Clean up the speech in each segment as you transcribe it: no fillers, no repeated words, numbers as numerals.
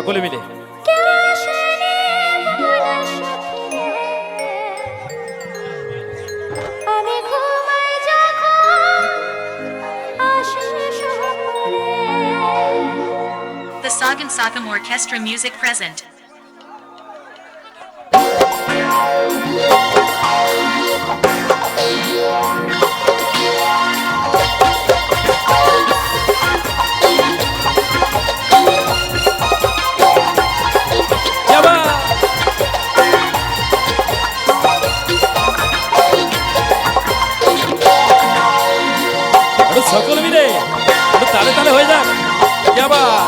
সকলে মিলে। The Sagan Sakam Orchestra music present. সকলে মিলে তালে তালে হয়ে যাক। আবার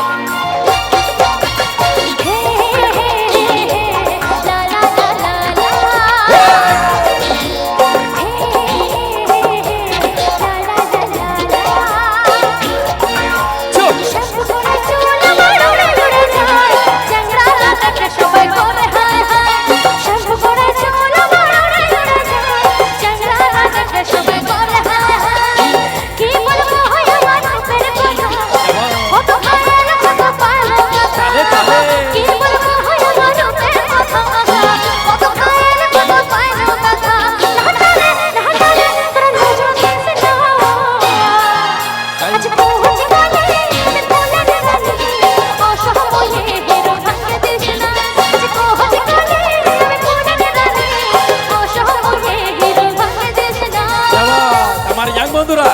বন্ধুরা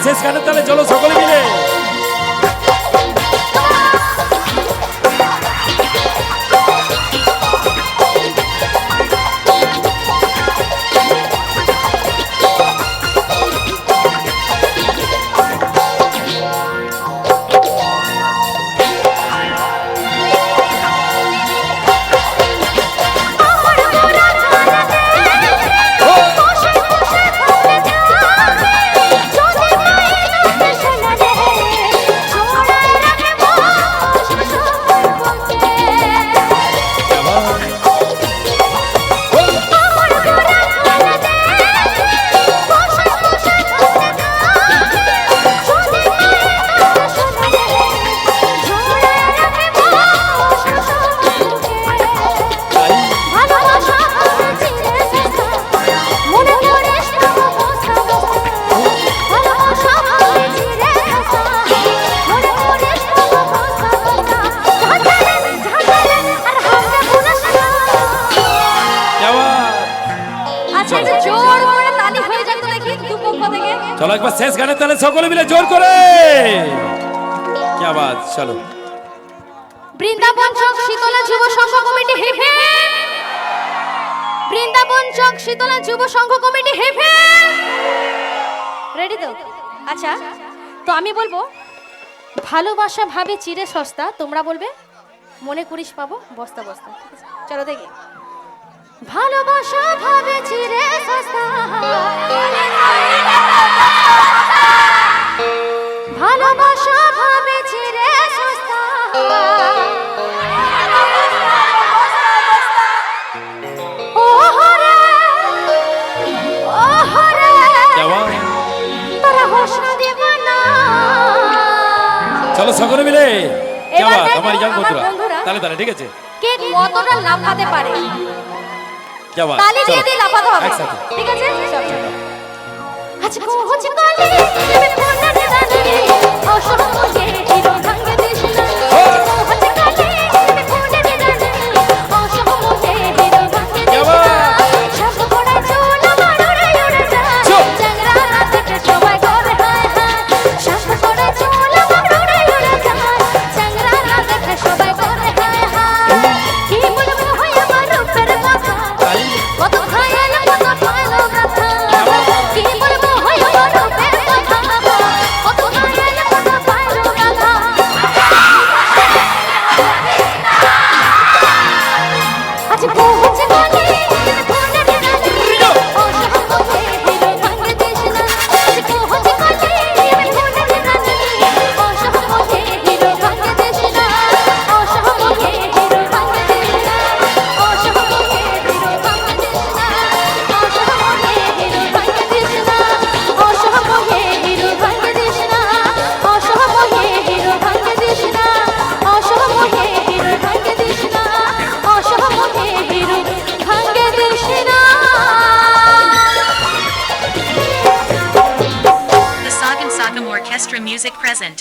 শেষ গানের তালে চলো সকলে মিলে। चलो एक बार शेष गाने ताले সকলে মিলে জোর করে क्या बात चलो বৃন্দাবন চক শীতলা যুব সংঘ কমিটি হিপ হিপ বৃন্দাবন চক শীতলা যুব সংঘ কমিটি হিপ হিপ রেডি তো আচ্ছা তো আমি বলবো ভালোবাসা ভাবে চিরে সস্তা তোমরা বলবে মনে করিস পাবো বস্তা বস্তা, ঠিক আছে? চলো দেখি। ভালোবাসা ভাবেছি রে সস্তা, ভালোবাসা ভাবেছি রে সস্তা, ও হরে ও হরে क्या बात তোরা হোশ দিবানা। চলো সকলে মিলে क्या এবার बात দেখো আমার ইয়াং আমার বন্ধুরা বন্ধুরা তালে তালে ঠিক আছে কে কতটা লাফাতে পারে, क्या बात তালি দিয়ে চলো দিয়ে লাফাতে হবে, একসাথে ঠিক আছে? চল চল। আজকো হচ্ছে কালে তুমি ফোন না জানি অসহমে হিরো ভাঙে দিস না। আজকো হচ্ছে কালে তুমি ফোন না জানি অসহমে হিরো ভাঙে দিস না। সব পড়া চুল আমার উড়ে উড়ে যায়, চ্যাংড়া রাতে সবাই করে হায় হায়। সব পড়া চুল আমার উড়ে উড়ে যায়, চ্যাংড়া রাতে সবাই করে হায় হায়। কি বলবো হয় আমার রূপের কথা, কত খায়াল কত পায়লো কথা। কি বলবো হয় আমার রূপের কথা, কত খায়াল কত পায়লো কথা। আজ পৌঁছে গেলি ফোনে দিলালি অসহমে হিরো ভাঙে দিস না। আজ পৌঁছে গেলি ফোনে দিলালি অসহমে হিরো ভাঙে দিস না। অসহমে হিরো ভাঙে দিস না। অসহমে হিরো ভাঙে দিস না। অসহমে হিরো ভাঙে দিস না। অসহমে হিরো ভাঙে দিস না। অসহমে হিরো ভাঙে দিস না। অসহমে হিরো ভাঙে দিস না। অসহমে হিরো ভাঙে দিস না। The Sagan Sagam Orchestra Music present.